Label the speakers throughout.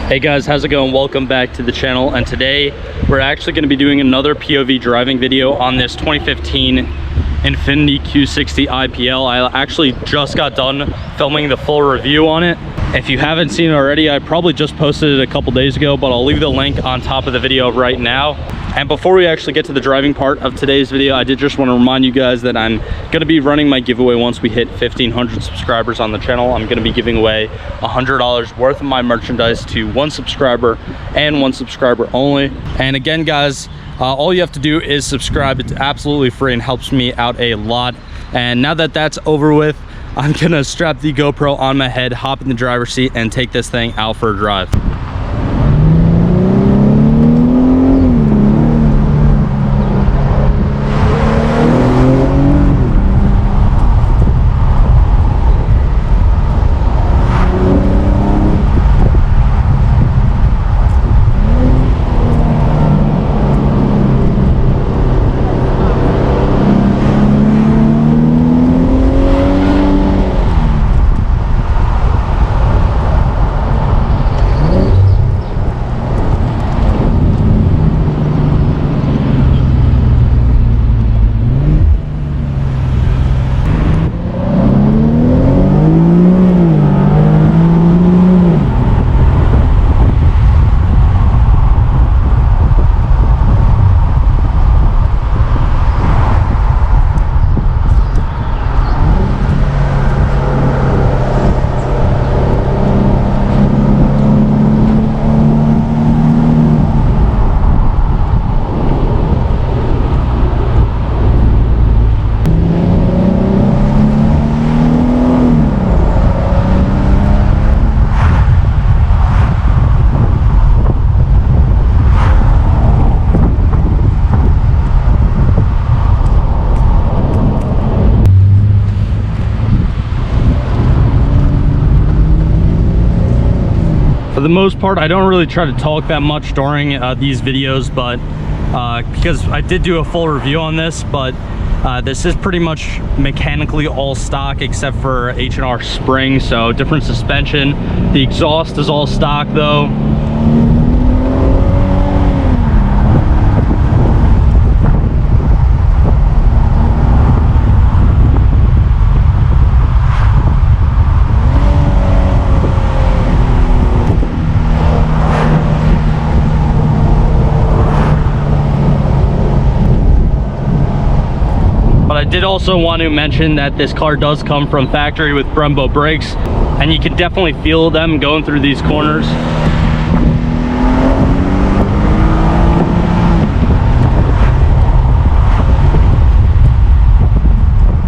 Speaker 1: Hey guys, how's it going? Welcome back to the channel, and today we're actually going to be doing another POV driving video on this 2015 Infiniti Q60 IPL. I actually just got done filming the full review on it. If you haven't seen it already, I probably just posted it a couple days ago, but I'll leave the link on top of the video right now. And before we actually get to the driving part of today's video, I did just want to remind you guys that I'm going to be running my giveaway once we hit 1,500 subscribers on the channel. I'm going to be giving away $100 worth of my merchandise to one subscriber and one subscriber only. And again, guys, all you have to do is subscribe. It's absolutely free and helps me out a lot. And now that that's over with, I'm going to strap the GoPro on my head, hop in the driver's seat, and take this thing out for a drive. For the most part, I don't really try to talk that much during these videos, but because I did do a full review on this, but this is pretty much mechanically all stock except for H&R spring, so different suspension. The exhaust is all stock though. I did also want to mention that this car does come from factory with Brembo brakes, and you can definitely feel them going through these corners.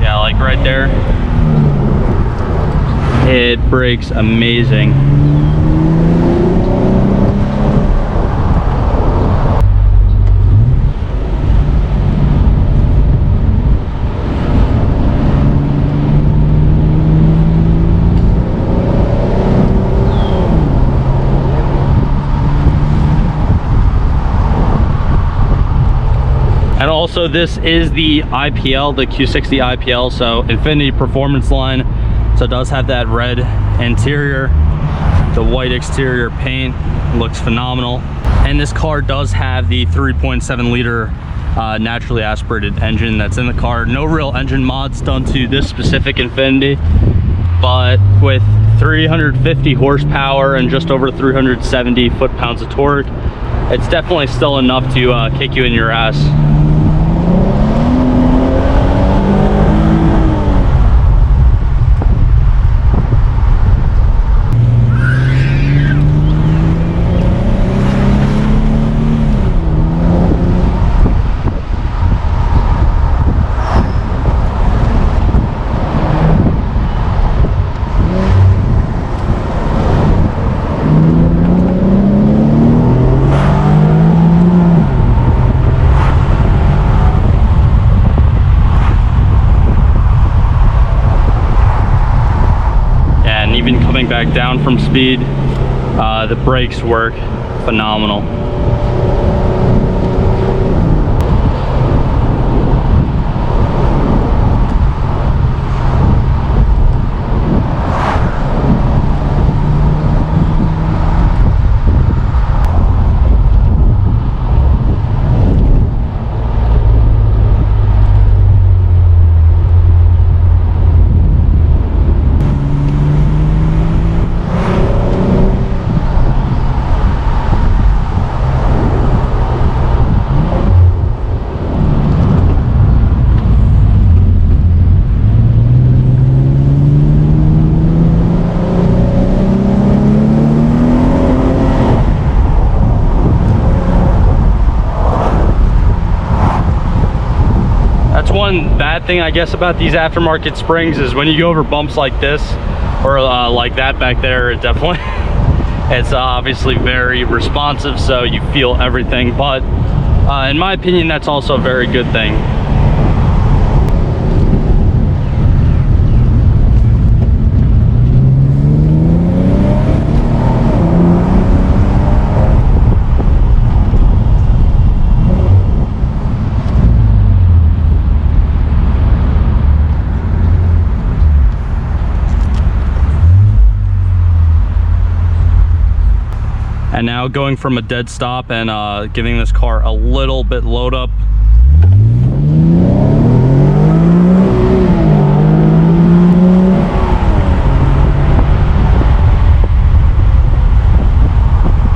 Speaker 1: Yeah, like right there. It brakes amazing. And also, this is the IPL, the Q60 IPL, so Infiniti Performance line. So it does have that red interior, the white exterior paint, looks phenomenal. And this car does have the 3.7 liter naturally aspirated engine that's in the car. No real engine mods done to this specific Infiniti, but with 350 horsepower and just over 370 foot-pounds of torque, it's definitely still enough to kick you in your ass. Even coming back down from speed, the brakes work phenomenal. bad thing, I guess, about these aftermarket springs is when you go over bumps like this, or like that back there, it definitely, it's obviously very responsive, so you feel everything. But in my opinion, that's also a very good thing. And now going from a dead stop and giving this car a little bit load up.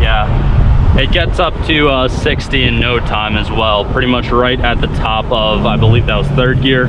Speaker 1: Yeah, it gets up to 60 in no time as well. Pretty much right at the top of, I believe that was third gear.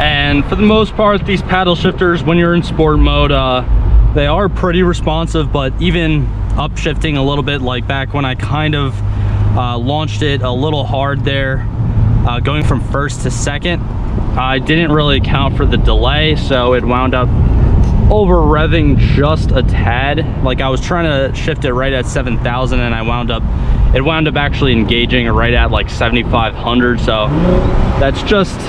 Speaker 1: And for the most part, these paddle shifters, when you're in sport mode, they are pretty responsive, but even upshifting a little bit, like back when I kind of launched it a little hard there, going from first to second, I didn't really account for the delay, so it wound up over revving just a tad. Like I was trying to shift it right at 7,000 and it wound up actually engaging right at like 7,500. So that's just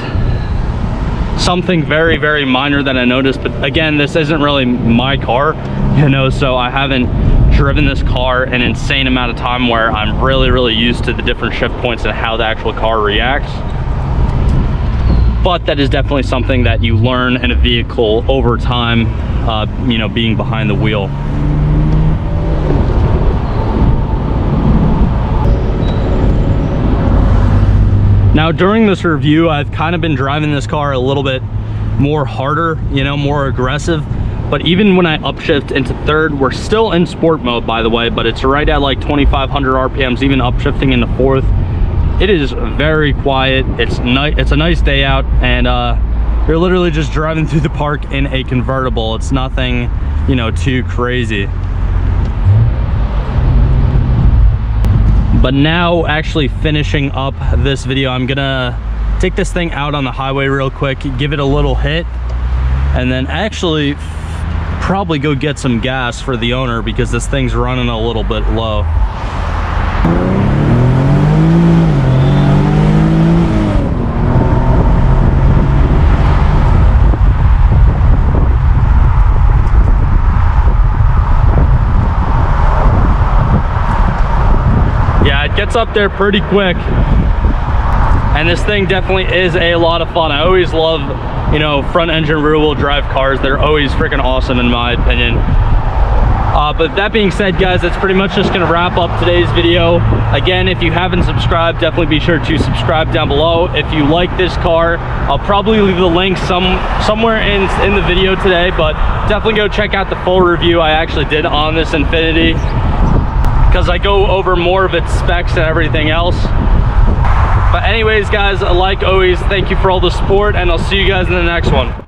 Speaker 1: something very, very minor that I noticed. But again, this isn't really my car, you know, so I haven't driven this car an insane amount of time where I'm really used to the different shift points and how the actual car reacts. But that is definitely something that you learn in a vehicle over time, you know, being behind the wheel. Now during this review, I've kind of been driving this car a little bit more harder, you know, more aggressive. But even when I upshift into third, we're still in sport mode, by the way, but it's right at like 2,500 RPMs, even upshifting into fourth. It is very quiet. It's a nice day out, and you're literally just driving through the park in a convertible. It's nothing, you know, too crazy. But now, actually finishing up this video, I'm gonna take this thing out on the highway real quick, give it a little hit, and then actually probably go get some gas for the owner because this thing's running a little bit low. Yeah, it gets up there pretty quick, and this thing definitely is a lot of fun. I always love, you know, front engine rear wheel drive cars. They're always freaking awesome in my opinion. But that being said, guys, that's pretty much just gonna wrap up today's video. Again, if you haven't subscribed, definitely be sure to subscribe down below. If you like this car, I'll probably leave the link somewhere in the video today, but definitely go check out the full review I actually did on this Infiniti, because I go over more of its specs and everything else. But anyways, guys, like always, thank you for all the support, and I'll see you guys in the next one.